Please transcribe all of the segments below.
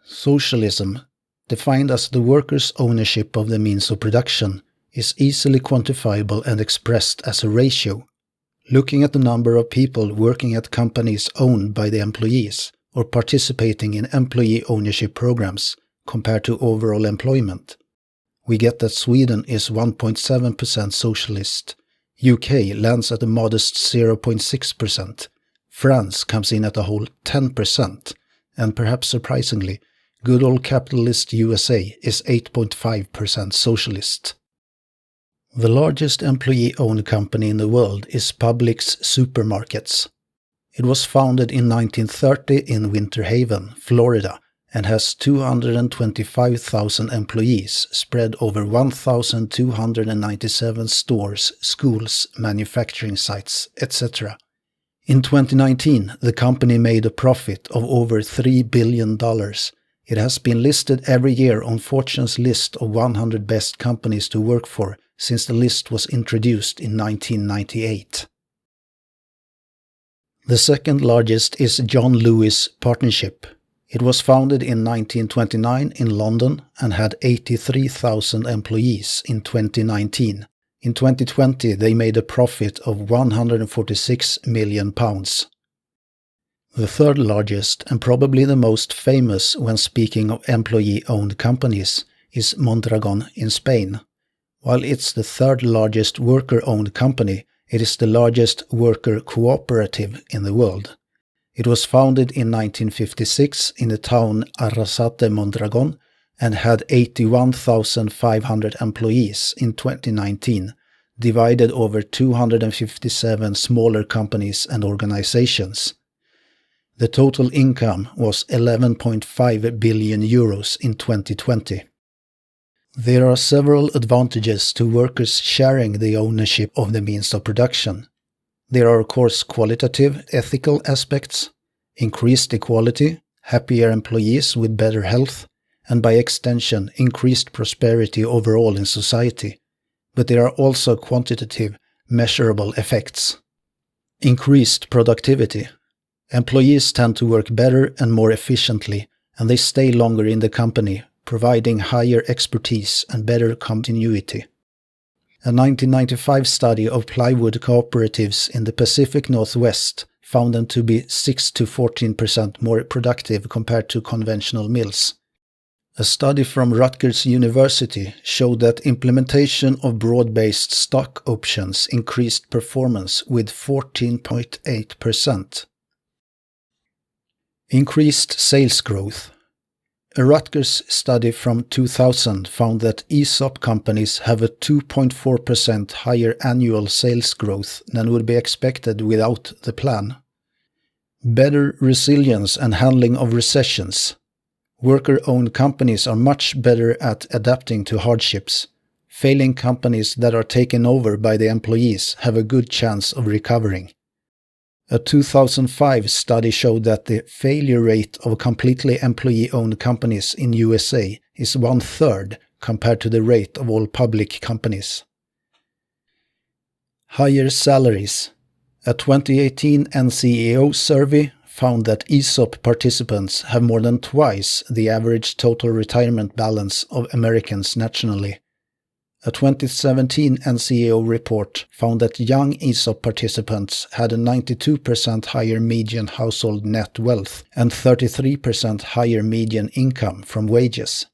Socialism, defined as the workers' ownership of the means of production, is easily quantifiable and expressed as a ratio, looking at the number of people working at companies owned by the employees or participating in employee ownership programs compared to overall employment. We get that Sweden is 1.7% socialist, UK lands at a modest 0.6%, France comes in at a whole 10%, and perhaps surprisingly, good old capitalist USA is 8.5% socialist. The largest employee-owned company in the world is Publix Supermarkets. It was founded in 1930 in Winter Haven, Florida, and has 225,000 employees spread over 1,297 stores, schools, manufacturing sites, etc. In 2019, the company made a profit of over $3 billion. It has been listed every year on Fortune's list of 100 best companies to work for since the list was introduced in 1998. The second largest is John Lewis Partnership. It was founded in 1929 in London and had 83,000 employees in 2019. In 2020, they made a profit of £146 million. The third largest, and probably the most famous when speaking of employee-owned companies, is Mondragon in Spain. While it's the third largest worker-owned company, it is the largest worker cooperative in the world. It was founded in 1956 in the town Arrasate Mondragon and had 81,500 employees in 2019, divided over 257 smaller companies and organizations. The total income was 11.5 billion euros in 2020. There are several advantages to workers sharing the ownership of the means of production. There are of course qualitative, ethical aspects, increased equality, happier employees with better health, and by extension increased prosperity overall in society. But there are also quantitative, measurable effects. Increased productivity. Employees tend to work better and more efficiently, and they stay longer in the company, providing higher expertise and better continuity. A 1995 study of plywood cooperatives in the Pacific Northwest found them to be 6 to 14% more productive compared to conventional mills. A study from Rutgers University showed that implementation of broad-based stock options increased performance with 14.8%. Increased sales growth. A Rutgers study from 2000 found that ESOP companies have a 2.4% higher annual sales growth than would be expected without the plan. Better resilience and handling of recessions. Worker-owned companies are much better at adapting to hardships. Failing companies that are taken over by the employees have a good chance of recovering. A 2005 study showed that the failure rate of completely employee-owned companies in USA is 1/3 compared to the rate of all public companies. Higher salaries. A 2018 NCEO survey found that ESOP participants have more than twice the average total retirement balance of Americans nationally. A 2017 NCEO report found that young ESOP participants had a 92% higher median household net wealth and 33% higher median income from wages.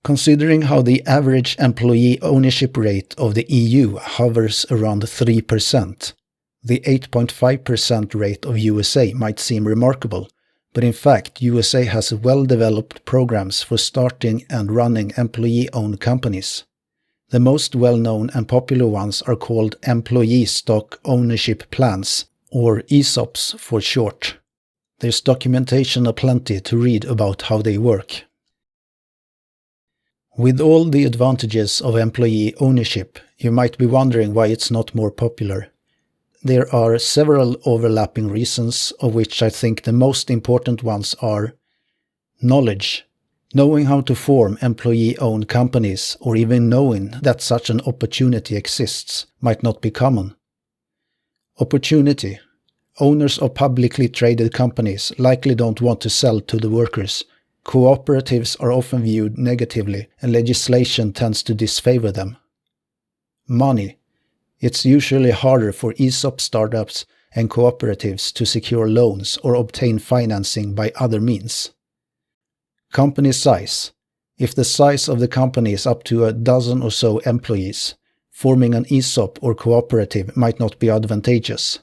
Considering how the average employee ownership rate of the EU hovers around 3%, the 8.5% rate of USA might seem remarkable, but in fact USA has well-developed programs for starting and running employee-owned companies. The most well-known and popular ones are called Employee Stock Ownership Plans, or ESOPs for short. There's documentation aplenty to read about how they work. With all the advantages of employee ownership, you might be wondering why it's not more popular. There are several overlapping reasons, of which I think the most important ones are knowledge. Knowing how to form employee-owned companies, or even knowing that such an opportunity exists, might not be common. Opportunity. Owners of publicly traded companies likely don't want to sell to the workers, Cooperatives are often viewed negatively and legislation tends to disfavor them. Money. It's usually harder for ESOP startups and cooperatives to secure loans or obtain financing by other means. Company size. If the size of the company is up to a dozen or so employees, forming an ESOP or cooperative might not be advantageous.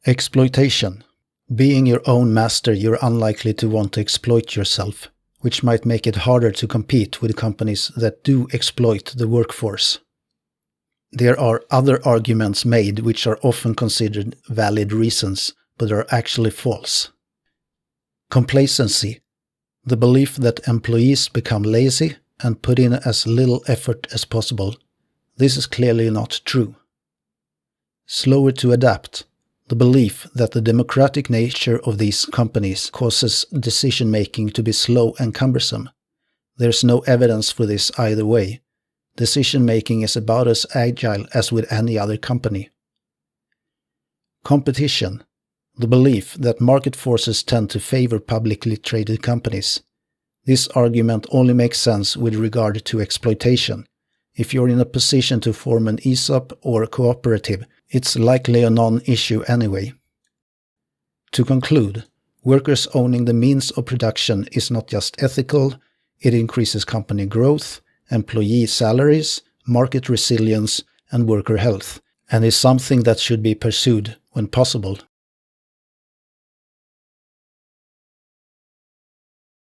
Exploitation. Being your own master, you're unlikely to want to exploit yourself, which might make it harder to compete with companies that do exploit the workforce. There are other arguments made which are often considered valid reasons, but are actually false. Complacency. The belief that employees become lazy and put in as little effort as possible. This is clearly not true. Slower to adapt. The belief that the democratic nature of these companies causes decision-making to be slow and cumbersome. There's no evidence for this either way. Decision-making is about as agile as with any other company. Competition. The belief that market forces tend to favor publicly traded companies. This argument only makes sense with regard to exploitation. If you're in a position to form an ESOP or a cooperative, it's likely a non-issue anyway. To conclude, workers owning the means of production is not just ethical, it increases company growth, employee salaries, market resilience, and worker health, and is something that should be pursued when possible.